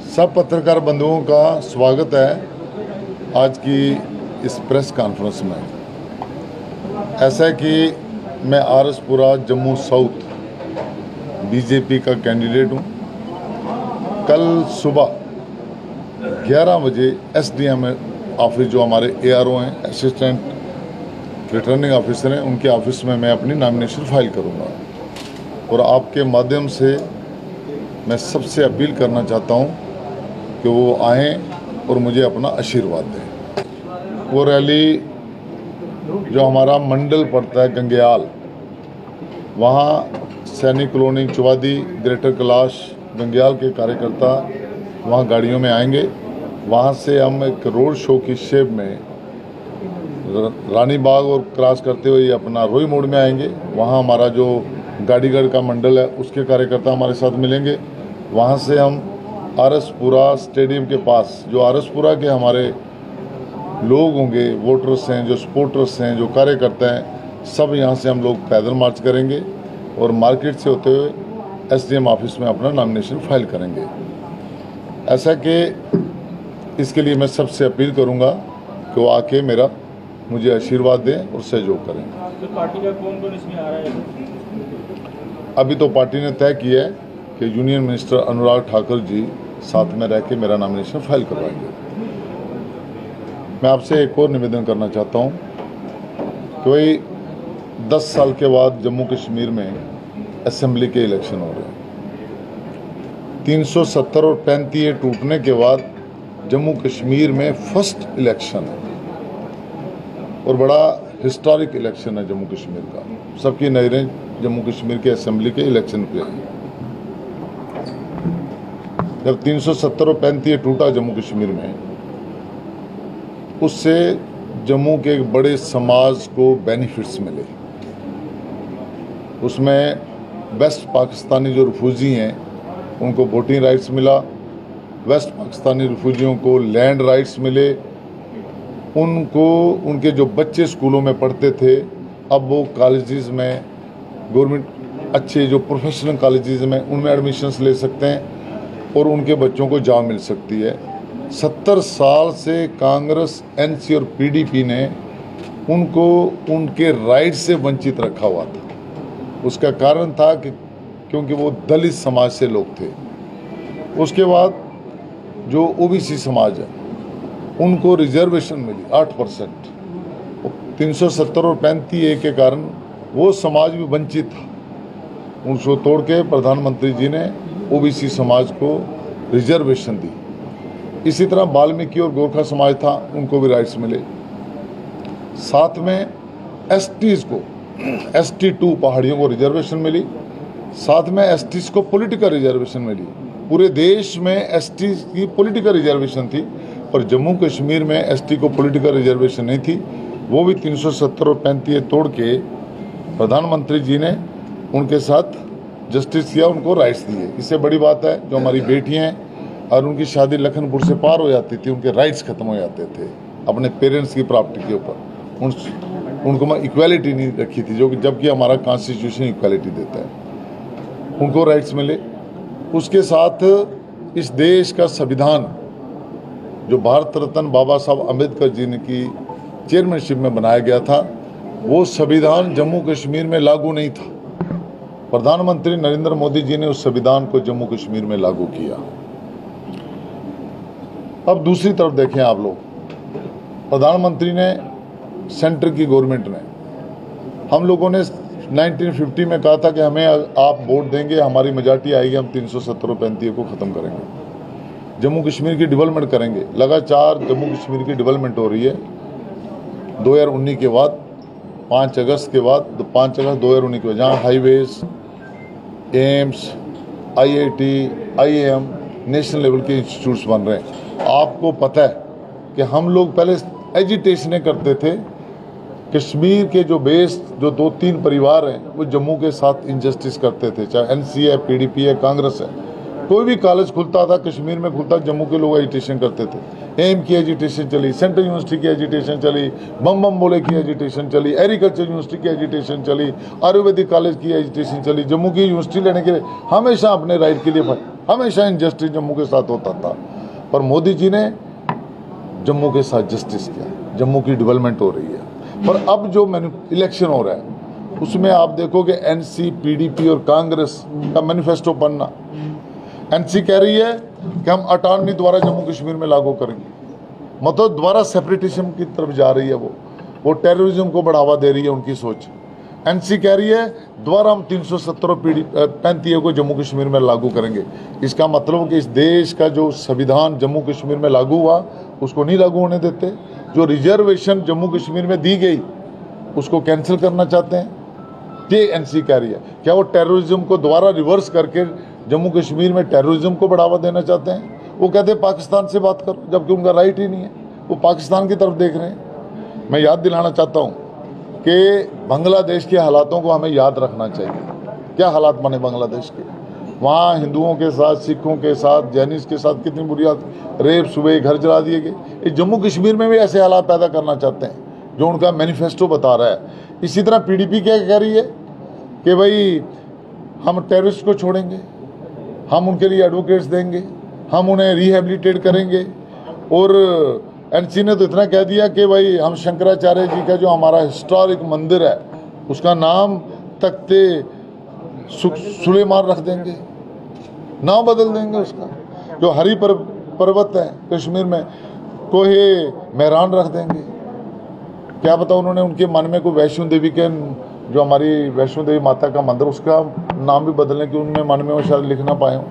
सब पत्रकार बंधुओं का स्वागत है आज की इस प्रेस कॉन्फ्रेंस में। ऐसा है कि मैं आरसपुरा जम्मू साउथ बीजेपी का कैंडिडेट हूँ। कल सुबह 11 बजे एसडीएम ऑफिस, जो हमारे एआरओ हैं, असिस्टेंट रिटर्निंग ऑफिसर हैं, उनके ऑफिस में मैं अपनी नॉमिनेशन फाइल करूँगा। और आपके माध्यम से मैं सबसे अपील करना चाहता हूँ कि वो आएँ और मुझे अपना आशीर्वाद दें। वो रैली जो हमारा मंडल पड़ता है गंगेयाल, वहाँ सैनिक कॉलोनी चौवादी ग्रेटर कैलाश गंगेयाल के कार्यकर्ता वहाँ गाड़ियों में आएंगे। वहाँ से हम एक रोड शो की शेप में रानी बाग और क्रॉस करते हुए अपना रोई मोड़ में आएंगे। वहाँ हमारा जो गाड़ीगढ़ का मंडल है उसके कार्यकर्ता हमारे साथ मिलेंगे। वहाँ से हम आरसपुरा स्टेडियम के पास, जो आरसपुरा के हमारे लोग होंगे, वोटर्स हैं, जो सपोर्टर्स हैं, जो कार्यकर्ता हैं, सब यहाँ से हम लोग पैदल मार्च करेंगे और मार्केट से होते हुए एसडीएम ऑफिस में अपना नॉमिनेशन फाइल करेंगे। ऐसा कि इसके लिए मैं सबसे अपील करूँगा कि वो आके मुझे आशीर्वाद दें और सहयोग करें। तो पार्टी का कौन इसमें आ रहा है? अभी तो पार्टी ने तय किया है कि यूनियन मिनिस्टर अनुराग ठाकुर जी साथ में रह के मेरा नॉमिनेशन फाइल करवाएंगे। मैं आपसे एक और निवेदन करना चाहता हूँ कि भाई 10 साल के बाद जम्मू कश्मीर में असेंबली के इलेक्शन हो रहे हैं। 370 और 35 टूटने के बाद जम्मू कश्मीर में फर्स्ट इलेक्शन है और बड़ा हिस्टोरिक इलेक्शन है जम्मू कश्मीर का। सबकी नज़रें जम्मू कश्मीर के असेंबली के इलेक्शन पे हैं। जब 370 और 35 टूटा जम्मू कश्मीर में, उससे जम्मू के एक बड़े समाज को बेनिफिट्स मिले। उसमें वेस्ट पाकिस्तानी जो रिफ्यूजी हैं उनको वोटिंग राइट्स मिला, वेस्ट पाकिस्तानी रिफ्यूजियों को लैंड राइट्स मिले, उनको उनके जो बच्चे स्कूलों में पढ़ते थे अब वो कॉलेजेस में, गवर्नमेंट अच्छे जो प्रोफेशनल कॉलेजेस में, उनमें एडमिशन्स ले सकते हैं और उनके बच्चों को जॉब मिल सकती है। 70 साल से कांग्रेस, एनसी और पीडीपी ने उनको उनके राइट से वंचित रखा हुआ था। उसका कारण था कि क्योंकि वो दलित समाज से लोग थे। उसके बाद जो ओबीसी समाज है उनको रिजर्वेशन मिली 8%। 370 और 35A के कारण वो समाज भी वंचित था। उनको तोड़ के प्रधानमंत्री जी ने ओबीसी समाज को रिजर्वेशन दी। इसी तरह वाल्मीकि और गोरखा समाज था, उनको भी राइट्स मिले। साथ में एसटीज को, ST2 पहाड़ियों को रिजर्वेशन मिली। साथ में एसटीज को पॉलिटिकल रिजर्वेशन मिली। पूरे देश में एसटी की पॉलिटिकल रिजर्वेशन थी, पर जम्मू कश्मीर में एसटी को पॉलिटिकल रिजर्वेशन नहीं थी। वो भी 370 और 35 तोड़ के प्रधानमंत्री जी ने उनके साथ जस्टिस किया, उनको राइट्स दिए। इससे बड़ी बात है, जो हमारी बेटियां हैं और उनकी शादी लखनपुर से पार हो जाती थी, उनके राइट्स खत्म हो जाते थे अपने पेरेंट्स की प्रॉपर्टी के ऊपर। उनको मैं इक्वालिटी नहीं रखी थी, जो कि जबकि हमारा कॉन्स्टिट्यूशन इक्वालिटी देता है। उनको राइट्स मिले। उसके साथ इस देश का संविधान, जो भारत रत्न बाबा साहब अम्बेडकर जी ने की चेयरमैनशिप में बनाया गया था, वो संविधान जम्मू कश्मीर में लागू नहीं था। प्रधानमंत्री नरेंद्र मोदी जी ने उस संविधान को जम्मू कश्मीर में लागू किया। अब दूसरी तरफ देखें आप लोग, प्रधानमंत्री ने, सेंटर की गवर्नमेंट ने, हम लोगों ने 1950 में कहा था कि हमें आप वोट देंगे, हमारी मेजॉरिटी आएगी, हम 370 और 35 को ख़त्म करेंगे, जम्मू कश्मीर की डेवलपमेंट करेंगे। लगातार जम्मू कश्मीर की डेवलपमेंट हो रही है। 2019 के बाद, 5 अगस्त के बाद, 5 अगस्त 2019 के बाद, जहाँ highways, AIIMS, IIT, IIM, national level के इंस्टीट्यूट्स बन रहे हैं। आपको पता है कि हम लोग पहले एजिटेशनें करते थे। कश्मीर के जो बेस, जो 2-3 परिवार हैं, वो जम्मू के साथ इनजस्टिस करते थे, चाहे NC है, PDP है, कांग्रेस है। कोई भी कॉलेज खुलता था, कश्मीर में खुलता, जम्मू के लोग एजिटेशन करते थे। एम की एजिटेशन चली, सेंट्रल यूनिवर्सिटी की एजिटेशन चली, बम बम बोले की एजिटेशन चली, एग्रीकल्चर यूनिवर्सिटी की एजिटेशन चली, आयुर्वेदिक कॉलेज की एजिटेशन चली। जम्मू की यूनिवर्सिटी लेने के लिए हमेशा अपने राइट के लिए हमेशा इनजस्टिस जम्मू के साथ होता था, पर मोदी जी ने जम्मू के साथ जस्टिस किया, जम्मू की डेवलपमेंट हो रही है। पर अब जो इलेक्शन हो रहा है उसमें आप देखोगे एनसी, पीडीपी और कांग्रेस का मैनिफेस्टो बनना। एनसी कह रही है कि हम अटारनी द्वारा जम्मू कश्मीर में लागू करेंगे, मतलब दोबारा सेपरेटिज्म की तरफ जा रही है। वो टेररिज्म को बढ़ावा दे रही है उनकी सोच। एनसी कह रही है दोबारा हम 370 और 35 को जम्मू कश्मीर में लागू करेंगे। इसका मतलब कि इस देश का जो संविधान जम्मू कश्मीर में लागू हुआ उसको नहीं लागू होने देते। जो रिजर्वेशन जम्मू कश्मीर में दी गई उसको कैंसिल करना चाहते हैं, ये एनसी कह रही है। क्या वो टेररिज्म को दोबारा रिवर्स करके जम्मू कश्मीर में टेररिज्म को बढ़ावा देना चाहते हैं? वो कहते हैं पाकिस्तान से बात करो, जबकि उनका राइट ही नहीं है, वो पाकिस्तान की तरफ देख रहे हैं। मैं याद दिलाना चाहता हूँ कि बांग्लादेश के हालातों को हमें याद रखना चाहिए। क्या हालात बने बांग्लादेश के, वहाँ हिंदुओं के साथ, सिखों के साथ, जैनिस के साथ कितनी बुरी रेप, सुबह घर जला दिए गए। जम्मू कश्मीर में भी ऐसे हालात पैदा करना चाहते हैं जो उनका मैनिफेस्टो बता रहा है। इसी तरह पीडीपी क्या कह रही है कि भाई हम टेररिस्ट को छोड़ेंगे, हम उनके लिए एडवोकेट्स देंगे, हम उन्हें रिहेबिलिटेट करेंगे। और एनसी ने तो इतना कह दिया कि भाई हम शंकराचार्य जी का जो हमारा हिस्टोरिक मंदिर है उसका नाम तख्ते सुलेमान रख देंगे, नाम बदल देंगे उसका। जो हरी पर्वत है कश्मीर में, कोहे मेहरान रख देंगे। क्या पता उन्होंने उनके मन में कोई वैष्णो देवी के, जो हमारी वैष्णो देवी माता का मंदिर, उसका नाम भी बदलने की उनमें मन में वो शायद लिख ना पाए हों।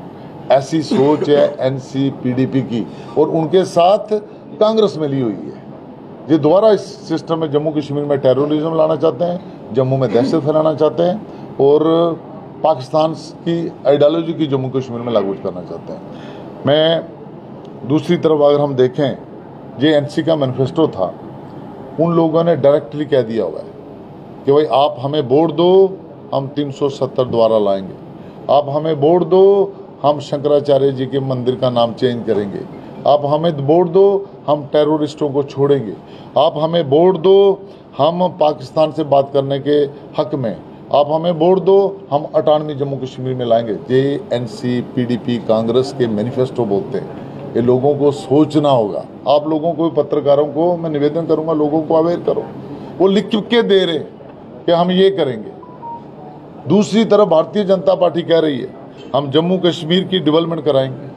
ऐसी सोच है एनसी, पीडीपी की, और उनके साथ कांग्रेस में ली हुई है। ये दोबारा इस सिस्टम में जम्मू कश्मीर में टेररिज्म लाना चाहते हैं, जम्मू में दहशत फैलाना चाहते हैं और पाकिस्तान की आइडियोलॉजी की जम्मू कश्मीर में लागू करना चाहते हैं। मैं दूसरी तरफ अगर हम देखें, ये एनसी का मैनिफेस्टो था, उन लोगों ने डायरेक्टली कह दिया हुआ है कि भाई आप हमें वोट दो, हम 370 द्वारा लाएंगे। आप हमें वोट दो, हम शंकराचार्य जी के मंदिर का नाम चेंज करेंगे। आप हमें वोट दो, हम टेररिस्टों को छोड़ेंगे। आप हमें वोट दो, हम पाकिस्तान से बात करने के हक में। आप हमें वोट दो, हम अटानमी जम्मू कश्मीर में लाएंगे। ये एनसी, पीडीपी, कांग्रेस के मैनिफेस्टो बोलते हैं। ये लोगों को सोचना होगा। आप लोगों को, पत्रकारों को मैं निवेदन करूंगा, लोगों को अवेयर करो। वो लिख के दे रहे कि हम ये करेंगे। दूसरी तरफ भारतीय जनता पार्टी कह रही है हम जम्मू कश्मीर की डेवलपमेंट कराएंगे,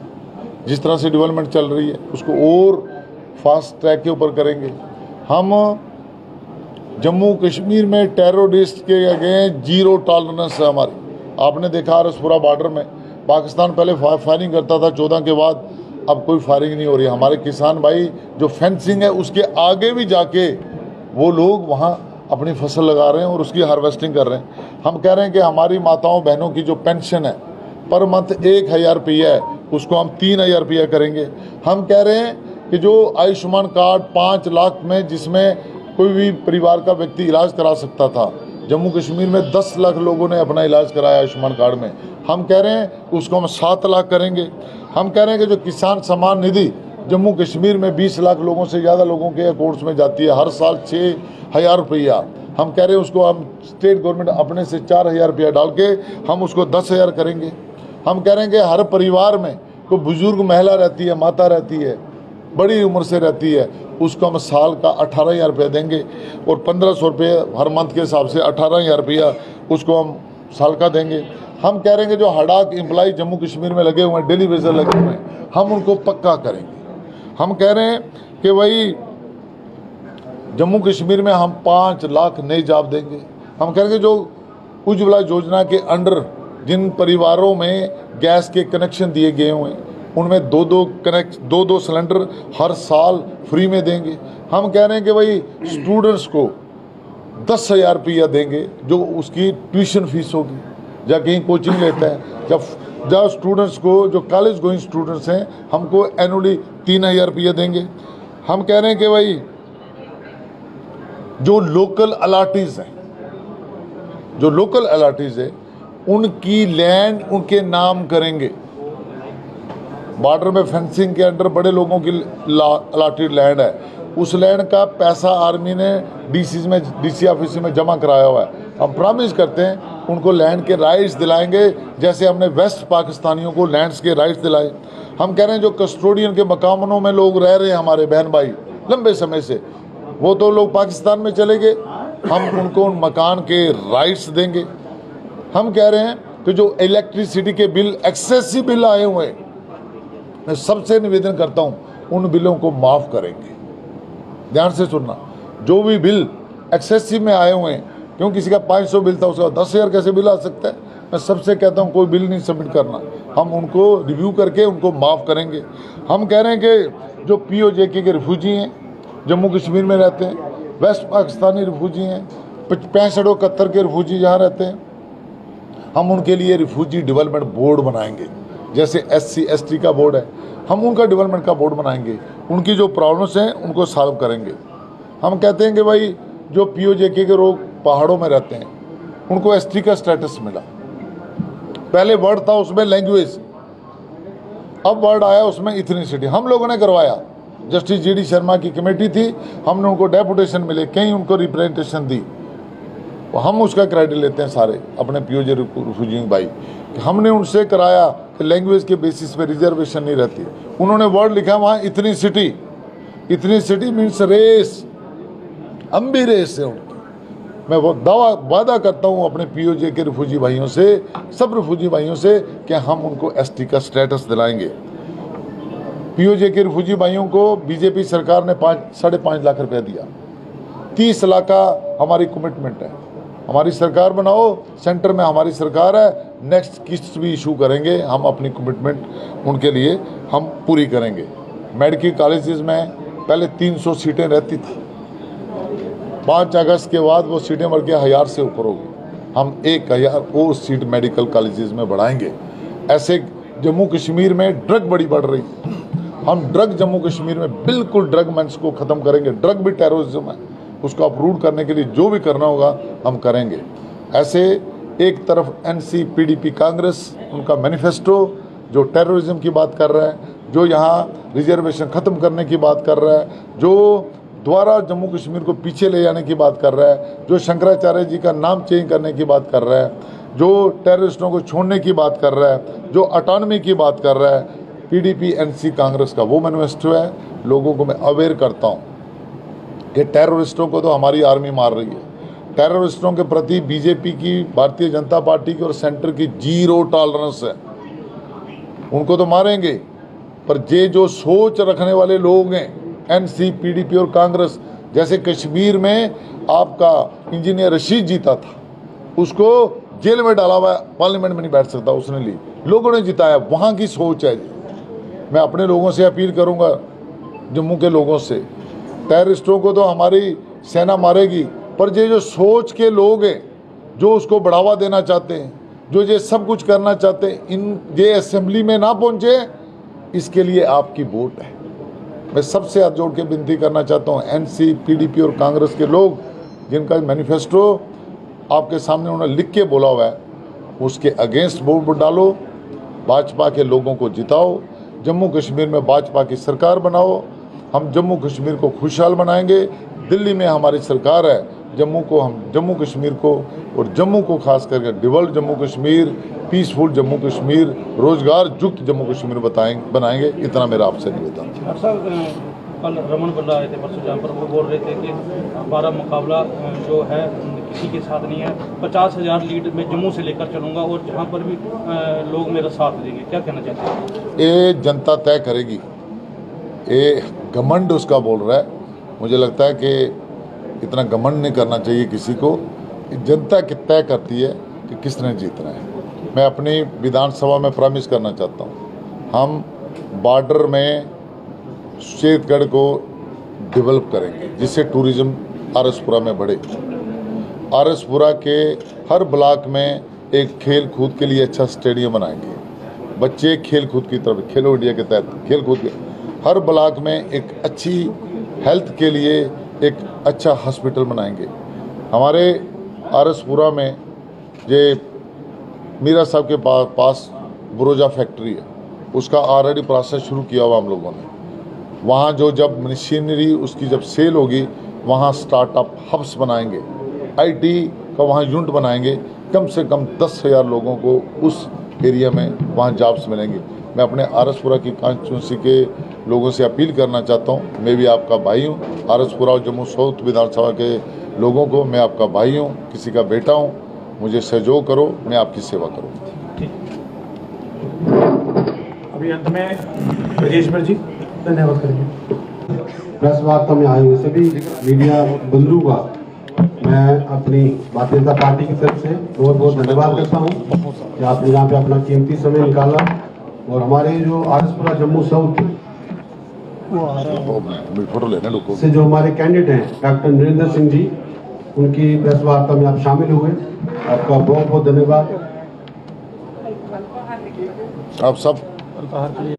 जिस तरह से डेवलपमेंट चल रही है उसको और फास्ट ट्रैक के ऊपर करेंगे। हम जम्मू कश्मीर में टेररिस्ट के अगेंस्ट जीरो टॉलरेंस है हमारी। आपने देखा रसपुरा बॉर्डर में पाकिस्तान पहले फायरिंग करता था 14 के बाद, अब कोई फायरिंग नहीं हो रही। हमारे किसान भाई जो फेंसिंग है उसके आगे भी जाके वो लोग वहाँ अपनी फसल लगा रहे हैं और उसकी हार्वेस्टिंग कर रहे हैं। हम कह रहे हैं कि हमारी माताओं बहनों की जो पेंशन है पर मंथ 1000 रुपया है, उसको हम 3000 रुपया करेंगे। हम कह रहे हैं कि जो आयुष्मान कार्ड 5 लाख में, जिसमें कोई भी परिवार का व्यक्ति इलाज करा सकता था, जम्मू कश्मीर में 10 लाख लोगों ने अपना इलाज कराया आयुष्मान कार्ड में। हम कह रहे हैं उसको हम 7 लाख करेंगे। हम कह रहे हैं कि जो किसान सम्मान निधि जम्मू कश्मीर में 20 लाख लोगों से ज़्यादा लोगों के अकाउंट्स में जाती है हर साल 6000 रुपया, हम कह रहे हैं उसको हम स्टेट गवर्नमेंट अपने से 4000 रुपया डाल के हम उसको 10,000 करेंगे। हम कह रहे हैं कि हर परिवार में कोई बुजुर्ग महिला रहती है, माता रहती है, बड़ी उम्र से रहती है, उसको हम साल का 18,000 रुपया देंगे और 1500 रुपये हर मंथ के हिसाब से 18,000 रुपया उसको हम साल का देंगे। हम कह रहे हैं कि जो हड़ाक एम्प्लॉय जम्मू कश्मीर में लगे हुए हैं, डेली वेजर लगे हुए हैं, हम उनको पक्का करेंगे। हम कह रहे हैं कि भाई जम्मू कश्मीर में हम 5 लाख नए जॉब देंगे। हम कह रहे हैं जो उज्ज्वला योजना के अंडर जिन परिवारों में गैस के कनेक्शन दिए गए हुए हैं उनमें 2-2 सिलेंडर हर साल फ्री में देंगे। हम कह रहे हैं कि भाई स्टूडेंट्स को 10,000 रुपया देंगे जो उसकी ट्यूशन फीस होगी, या कहीं कोचिंग लेता है, जब स्टूडेंट्स को, जो कॉलेज गोइंग स्टूडेंट्स हैं, हमको एनुअली 3,000 रुपया देंगे। हम कह रहे हैं कि भाई जो लोकल अलाटीज हैं, जो लोकल अलाटीज है उनकी लैंड उनके नाम करेंगे। बॉर्डर में फेंसिंग के अंडर बड़े लोगों की अलाटेड लैंड है, उस लैंड का पैसा आर्मी ने डीसी ऑफिस में जमा कराया हुआ है। हम प्रॉमिस करते हैं उनको लैंड के राइट्स दिलाएंगे, जैसे हमने वेस्ट पाकिस्तानियों को लैंड्स के राइट्स दिलाए। हम कह रहे हैं जो कस्टोडियन के मकानों में लोग रह रहे हैं हमारे बहन भाई लंबे समय से, वो तो लोग पाकिस्तान में चले गए, हम उनको उन मकान के राइट्स देंगे। हम कह रहे हैं कि जो इलेक्ट्रिसिटी के बिल एक्सेसिव बिल आए हुए हैं, मैं सबसे निवेदन करता हूं उन बिलों को माफ़ करेंगे। ध्यान से सुनना, जो भी बिल एक्सेसिव में आए हुए हैं, क्यों किसी का 500 बिल था उसका 10,000 कैसे बिल आ सकता है। मैं सबसे कहता हूं कोई बिल नहीं सबमिट करना, हम उनको रिव्यू करके उनको माफ़ करेंगे। हम कह रहे हैं कि जो POJK के रिफ्यूजी हैं, जम्मू कश्मीर में रहते हैं, वेस्ट पाकिस्तानी रिफ्यूजी हैं, 65-71 के रिफ्यूजी जहाँ रहते हैं, हम उनके लिए रिफ्यूजी डेवलपमेंट बोर्ड बनाएंगे। जैसे SC/ST का बोर्ड है, हम उनका डेवलपमेंट का बोर्ड बनाएंगे, उनकी जो प्रॉब्लम्स हैं उनको सॉल्व करेंगे। हम कहते हैं कि भाई जो POJK के लोग पहाड़ों में रहते हैं उनको ST का स्टेटस मिला। पहले वर्ड था उसमें लैंग्वेज, अब वर्ड आया उसमें इथनिसिटी। हम लोगों ने करवाया, जस्टिस GD शर्मा की कमेटी थी, हमने उनको डेपुटेशन मिले, कहीं उनको रिप्रेजेंटेशन दी, हम उसका क्रेडिट लेते हैं सारे अपने POJ रिफ्यूजी भाई। हमने उनसे कराया कि लैंग्वेज के बेसिस पे रिजर्वेशन नहीं रहती। उन्होंने वर्ड लिखा वहाँ इथनिसिटी। इथनिसिटी मीन्स रेस, हम भी रेस है उनकी। मैं वो वादा करता हूँ अपने POJ के रिफ्यूजी भाइयों से, सब रिफ्यूजी भाइयों से, कि हम उनको ST का स्टेटस दिलाएंगे। POJ के रिफ्यूजी भाइयों को BJP सरकार ने 5.5 लाख रुपया दिया, 30 लाख का हमारी कमिटमेंट है। हमारी सरकार बनाओ, सेंटर में हमारी सरकार है, नेक्स्ट किस्त भी इशू करेंगे, हम अपनी कमिटमेंट उनके लिए हम पूरी करेंगे। मेडिकल कॉलेजेस में पहले 300 सीटें रहती थी, 5 अगस्त के बाद वो सीटें बढ़ के 1000 से ऊपर होगी। हम 1000 और सीट मेडिकल कॉलेजेस में बढ़ाएंगे। ऐसे जम्मू कश्मीर में ड्रग बड़ी बढ़ रही, हम ड्रग जम्मू कश्मीर में बिल्कुल ड्रग मंच को ख़त्म करेंगे। ड्रग भी टेररिज्म है, उसको अपरूट करने के लिए जो भी करना होगा हम करेंगे। ऐसे एक तरफ NCPDP कांग्रेस, उनका मैनिफेस्टो जो टेररिज्म की बात कर रहा है, जो यहाँ रिजर्वेशन ख़त्म करने की बात कर रहा है, जो द्वारा जम्मू कश्मीर को पीछे ले जाने की बात कर रहा है, जो शंकराचार्य जी का नाम चेंज करने की बात कर रहा है, जो टेररिस्टों को छोड़ने की बात कर रहा है, जो ऑटोनॉमी की बात कर रहा है, PDP NC कांग्रेस का वो मैनिफेस्टो है। लोगों को मैं अवेयर करता हूँ कि टेररिस्टों को तो हमारी आर्मी मार रही है। टेररिस्टों के प्रति BJP की, भारतीय जनता पार्टी की और सेंटर की 0 टॉलरेंस है। उनको तो मारेंगे, पर ये जो सोच रखने वाले लोग हैं NCPDP और कांग्रेस, जैसे कश्मीर में आपका इंजीनियर रशीद जीता था, उसको जेल में डाला हुआ, पार्लियामेंट में नहीं बैठ सकता, उसने ली, लोगों ने जिताया। वहाँ की सोच है जी। मैं अपने लोगों से अपील करूँगा, जम्मू के लोगों से, टेररिस्टों को तो हमारी सेना मारेगी, पर ये जो सोच के लोग हैं, जो उसको बढ़ावा देना चाहते हैं, जो ये सब कुछ करना चाहते हैं, ये असेंबली में ना पहुँचे, इसके लिए आपकी वोट है। मैं सबसे हाथ जोड़ के विनती करना चाहता हूँ, NCPDP और कांग्रेस के लोग, जिनका मैनिफेस्टो आपके सामने उन्होंने लिख के बोला हुआ है, उसके अगेंस्ट वोट डालो, भाजपा के लोगों को जिताओ, जम्मू कश्मीर में भाजपा की सरकार बनाओ। हम जम्मू कश्मीर को खुशहाल बनाएंगे। दिल्ली में हमारी सरकार है, जम्मू कश्मीर को और जम्मू को खास करके डेवलप जम्मू कश्मीर, पीसफुल जम्मू कश्मीर, रोजगार युक्त जम्मू कश्मीर बनाएंगे। इतना मेरा आपसे निवेदन। कल रमन बल्ला आए थे परसों, जहाँ पर वो बोल रहे थे कि हमारा मुकाबला जो है किसी के साथ नहीं है, 50,000 लीड में जम्मू से लेकर चलूँगा और जहाँ पर भी लोग मेरा साथ देंगे। क्या कहना चाहते हैं? ये जनता तय करेगी। ये घमंड उसका बोल रहा है, मुझे लगता है कि इतना घमंड नहीं करना चाहिए किसी को। जनता तय करती है कि किसने जीतना है। मैं अपनी विधानसभा में प्रॉमिस करना चाहता हूँ, हम बॉर्डर में शेरगढ़ को डेवलप करेंगे, जिससे टूरिज्म आरएसपुरा में बढ़े। आरएसपुरा के हर ब्लॉक में एक खेल कूद के लिए अच्छा स्टेडियम बनाएंगे। बच्चे खेल कूद की तरफ, खेलो इंडिया के तहत खेल कूद के हर ब्लॉक में एक अच्छी हेल्थ के लिए एक अच्छा हॉस्पिटल बनाएंगे। हमारे आरएसपुरा में ये मीरा साहब के पास बुरोजा फैक्ट्री है, उसका ऑलरेडी प्रोसेस शुरू किया हुआ हम लोगों ने। वहाँ जो जब मशीनरी उसकी जब सेल होगी, वहाँ स्टार्टअप हब्स बनाएंगे, IT का वहाँ यूनिट बनाएंगे, कम से कम 10,000 लोगों को उस एरिया में वहाँ जॉब्स मिलेंगे। मैं अपने आरसपुरा की कॉन्स्टिट्यूंसी के लोगों से अपील करना चाहता हूँ, मैं भी आपका भाई हूँ। आरसपुरा और जम्मू साउथ विधानसभा के लोगों को मैं आपका भाई हूँ, किसी का बेटा हूँ, मुझे सहयोग करो, मैं आपकी सेवा करूँ। अभी अंत में राजेश जी धन्यवाद करेंगे। प्रेस वार्ता में आए हुए सभी मीडिया बंधुओं का मैं अपनी भारतीय जनता पार्टी की तरफ से बहुत बहुत धन्यवाद करता हूं कि आपने यहाँ पे अपना कीमती समय निकाला और हमारे जो आरसपुरा जम्मू साउथ फोटो लेने लोगों से जो हमारे कैंडिडेट हैं डॉक्टर नरेंद्र सिंह जी, उनकी प्रेस वार्ता में आप शामिल हुए, आपका बहुत बहुत धन्यवाद। आप सब